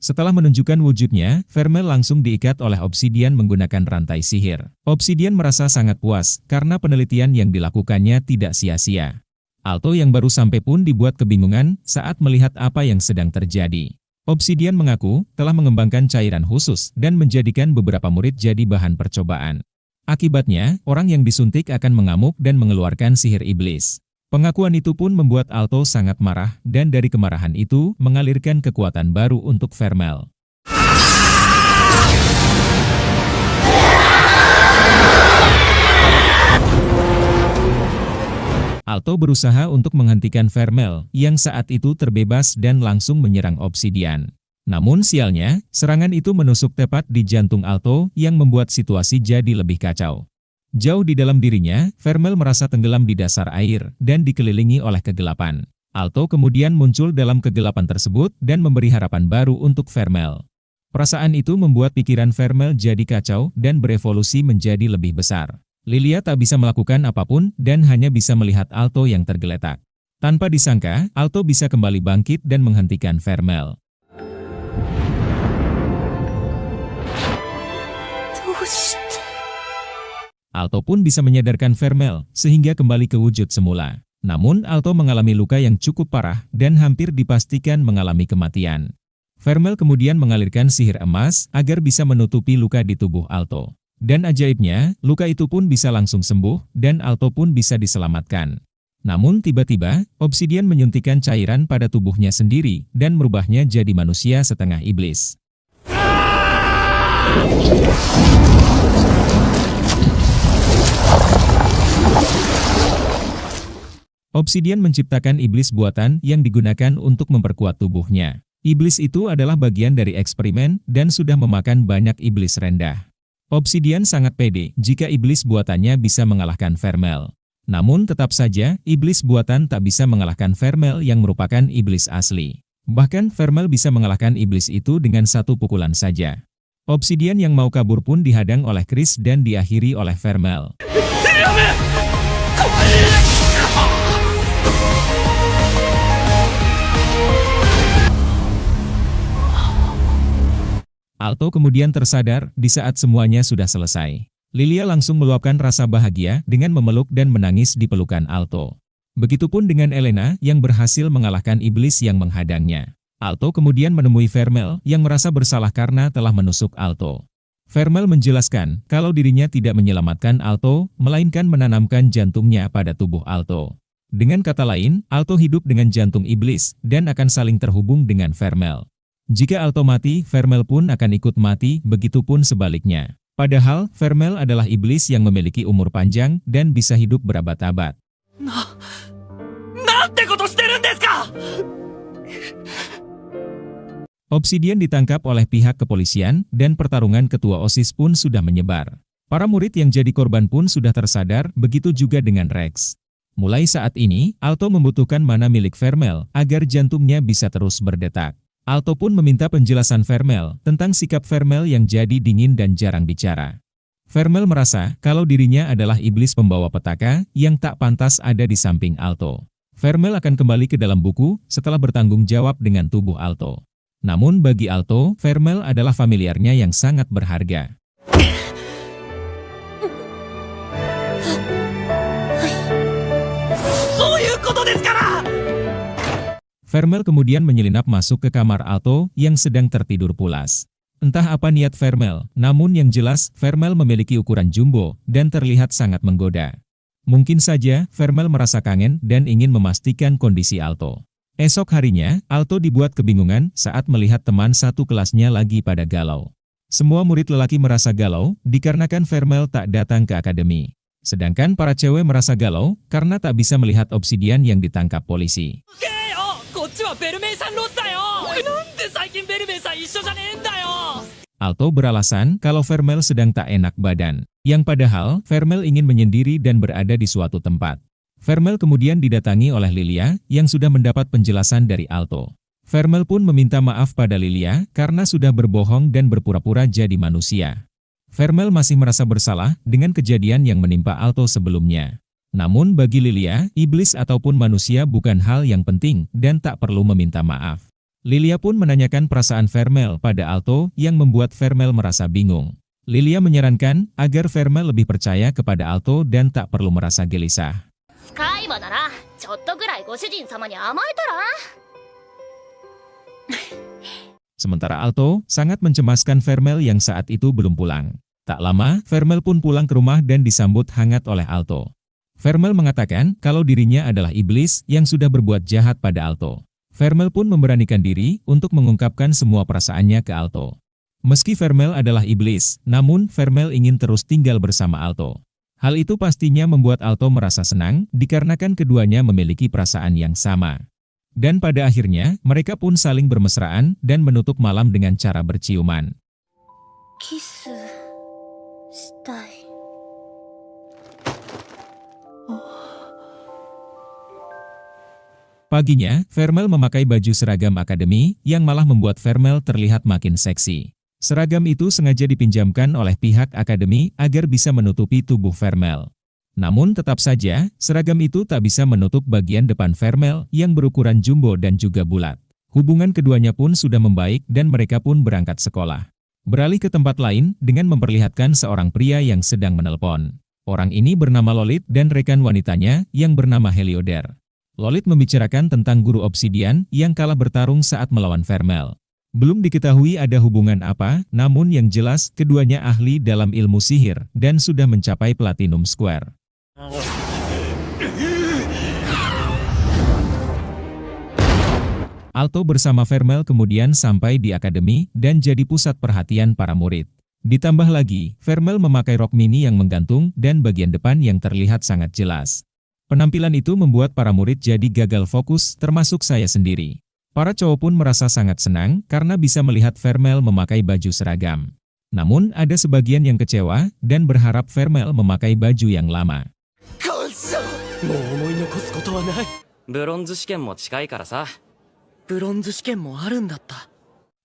Setelah menunjukkan wujudnya, Vermel langsung diikat oleh Obsidian menggunakan rantai sihir. Obsidian merasa sangat puas karena penelitian yang dilakukannya tidak sia-sia. Alto yang baru sampai pun dibuat kebingungan saat melihat apa yang sedang terjadi. Obsidian mengaku telah mengembangkan cairan khusus dan menjadikan beberapa murid jadi bahan percobaan. Akibatnya, orang yang disuntik akan mengamuk dan mengeluarkan sihir iblis. Pengakuan itu pun membuat Alto sangat marah dan dari kemarahan itu mengalirkan kekuatan baru untuk Vermel. Alto berusaha untuk menghentikan Vermel yang saat itu terbebas dan langsung menyerang Obsidian. Namun sialnya, serangan itu menusuk tepat di jantung Alto yang membuat situasi jadi lebih kacau. Jauh di dalam dirinya, Vermel merasa tenggelam di dasar air dan dikelilingi oleh kegelapan. Alto kemudian muncul dalam kegelapan tersebut dan memberi harapan baru untuk Vermel. Perasaan itu membuat pikiran Vermel jadi kacau dan berevolusi menjadi lebih besar. Lilia tak bisa melakukan apapun dan hanya bisa melihat Alto yang tergeletak. Tanpa disangka, Alto bisa kembali bangkit dan menghentikan Vermel. Alto pun bisa menyadarkan Vermel, sehingga kembali ke wujud semula. Namun, Alto mengalami luka yang cukup parah dan hampir dipastikan mengalami kematian. Vermel kemudian mengalirkan sihir emas agar bisa menutupi luka di tubuh Alto. Dan ajaibnya, luka itu pun bisa langsung sembuh dan Alto pun bisa diselamatkan. Namun tiba-tiba, Obsidian menyuntikkan cairan pada tubuhnya sendiri dan merubahnya jadi manusia setengah iblis. Obsidian menciptakan iblis buatan yang digunakan untuk memperkuat tubuhnya. Iblis itu adalah bagian dari eksperimen dan sudah memakan banyak iblis rendah. Obsidian sangat pede jika iblis buatannya bisa mengalahkan Vermel. Namun tetap saja, iblis buatan tak bisa mengalahkan Vermel yang merupakan iblis asli. Bahkan Vermel bisa mengalahkan iblis itu dengan satu pukulan saja. Obsidian yang mau kabur pun dihadang oleh Chris dan diakhiri oleh Vermel. Alto kemudian tersadar di saat semuanya sudah selesai. Lilia langsung meluapkan rasa bahagia dengan memeluk dan menangis di pelukan Alto. Begitupun dengan Elena yang berhasil mengalahkan iblis yang menghadangnya. Alto kemudian menemui Vermel yang merasa bersalah karena telah menusuk Alto. Vermel menjelaskan kalau dirinya tidak menyelamatkan Alto, melainkan menanamkan jantungnya pada tubuh Alto. Dengan kata lain, Alto hidup dengan jantung iblis dan akan saling terhubung dengan Vermel. Jika Alto mati, Vermel pun akan ikut mati, begitupun sebaliknya. Padahal, Vermel adalah iblis yang memiliki umur panjang dan bisa hidup berabad-abad. Obsidian ditangkap oleh pihak kepolisian dan pertarungan ketua OSIS pun sudah menyebar. Para murid yang jadi korban pun sudah tersadar, begitu juga dengan Rex. Mulai saat ini, Alto membutuhkan mana milik Vermel agar jantungnya bisa terus berdetak. Alto pun meminta penjelasan Vermel tentang sikap Vermel yang jadi dingin dan jarang bicara. Vermel merasa kalau dirinya adalah iblis pembawa petaka yang tak pantas ada di samping Alto. Vermel akan kembali ke dalam buku setelah bertanggung jawab dengan tubuh Alto. Namun bagi Alto, Vermel adalah familiarnya yang sangat berharga. Vermel kemudian menyelinap masuk ke kamar Alto yang sedang tertidur pulas. Entah apa niat Vermel, namun yang jelas Vermel memiliki ukuran jumbo dan terlihat sangat menggoda. Mungkin saja Vermel merasa kangen dan ingin memastikan kondisi Alto. Esok harinya, Alto dibuat kebingungan saat melihat teman satu kelasnya lagi pada galau. Semua murid lelaki merasa galau dikarenakan Vermel tak datang ke akademi. Sedangkan para cewek merasa galau karena tak bisa melihat Obsidian yang ditangkap polisi. Alto beralasan kalau Vermel sedang tak enak badan, yang padahal Vermel ingin menyendiri dan berada di suatu tempat. Vermel kemudian didatangi oleh Lilia yang sudah mendapat penjelasan dari Alto. Vermel pun meminta maaf pada Lilia karena sudah berbohong dan berpura-pura jadi manusia. Vermel masih merasa bersalah dengan kejadian yang menimpa Alto sebelumnya. Namun bagi Lilia, iblis ataupun manusia bukan hal yang penting dan tak perlu meminta maaf. Lilia pun menanyakan perasaan Vermel pada Alto yang membuat Vermel merasa bingung. Lilia menyarankan agar Vermel lebih percaya kepada Alto dan tak perlu merasa gelisah. Sementara Alto sangat mencemaskan Vermel yang saat itu belum pulang. Tak lama, Vermel pun pulang ke rumah dan disambut hangat oleh Alto. Vermel mengatakan kalau dirinya adalah iblis yang sudah berbuat jahat pada Alto. Vermel pun memberanikan diri untuk mengungkapkan semua perasaannya ke Alto. Meski Vermel adalah iblis, namun Vermel ingin terus tinggal bersama Alto. Hal itu pastinya membuat Alto merasa senang dikarenakan keduanya memiliki perasaan yang sama. Dan pada akhirnya, mereka pun saling bermesraan dan menutup malam dengan cara berciuman. Kiss. Stay. Paginya, Vermel memakai baju seragam akademi yang malah membuat Vermel terlihat makin seksi. Seragam itu sengaja dipinjamkan oleh pihak akademi agar bisa menutupi tubuh Vermel. Namun tetap saja, seragam itu tak bisa menutup bagian depan Vermel yang berukuran jumbo dan juga bulat. Hubungan keduanya pun sudah membaik dan mereka pun berangkat sekolah. Beralih ke tempat lain dengan memperlihatkan seorang pria yang sedang menelpon. Orang ini bernama Lolit dan rekan wanitanya yang bernama Helioder. Lolit membicarakan tentang guru obsidian yang kalah bertarung saat melawan Vermel. Belum diketahui ada hubungan apa, namun yang jelas keduanya ahli dalam ilmu sihir dan sudah mencapai Platinum Square. Alto bersama Vermel kemudian sampai di akademi dan jadi pusat perhatian para murid. Ditambah lagi, Vermel memakai rok mini yang menggantung dan bagian depan yang terlihat sangat jelas. Penampilan itu membuat para murid jadi gagal fokus, termasuk saya sendiri. Para cowok pun merasa sangat senang karena bisa melihat Vermel memakai baju seragam. Namun ada sebagian yang kecewa dan berharap Vermel memakai baju yang lama.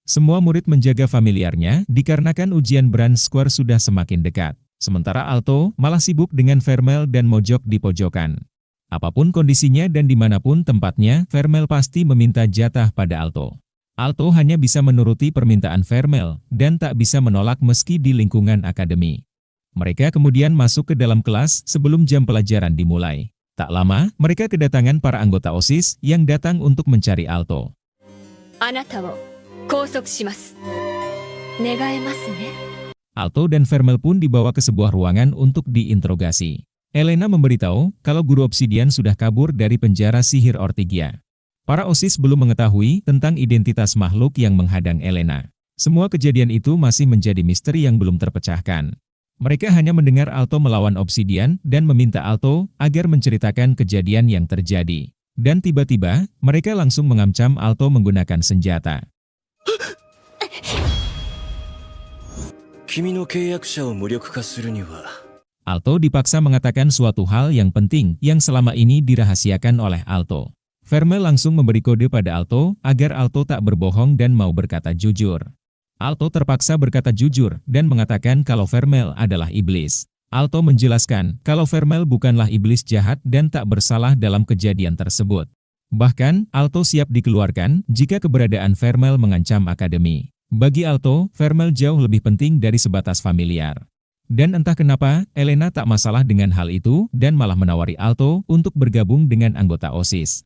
Semua murid menjaga familiarnya dikarenakan ujian Brand Square sudah semakin dekat. Sementara Alto malah sibuk dengan Vermel dan mojok di pojokan. Apapun kondisinya dan dimanapun tempatnya, Vermel pasti meminta jatah pada Alto. Alto hanya bisa menuruti permintaan Vermel dan tak bisa menolak meski di lingkungan akademi. Mereka kemudian masuk ke dalam kelas sebelum jam pelajaran dimulai. Tak lama, mereka kedatangan para anggota OSIS yang datang untuk mencari Alto. Alto dan Vermel pun dibawa ke sebuah ruangan untuk diinterogasi. Elena memberitahu kalau guru obsidian sudah kabur dari penjara sihir Ortigia. Para OSIS belum mengetahui tentang identitas makhluk yang menghadang Elena. Semua kejadian itu masih menjadi misteri yang belum terpecahkan. Mereka hanya mendengar Alto melawan obsidian dan meminta Alto agar menceritakan kejadian yang terjadi. Dan tiba-tiba, mereka langsung mengancam Alto menggunakan senjata. Alto dipaksa mengatakan suatu hal yang penting yang selama ini dirahasiakan oleh Alto. Vermel langsung memberi kode pada Alto agar Alto tak berbohong dan mau berkata jujur. Alto terpaksa berkata jujur dan mengatakan kalau Vermel adalah iblis. Alto menjelaskan kalau Vermel bukanlah iblis jahat dan tak bersalah dalam kejadian tersebut. Bahkan, Alto siap dikeluarkan jika keberadaan Vermel mengancam akademi. Bagi Alto, Vermel jauh lebih penting dari sebatas familiar. Dan entah kenapa, Elena tak masalah dengan hal itu dan malah menawari Alto untuk bergabung dengan anggota OSIS.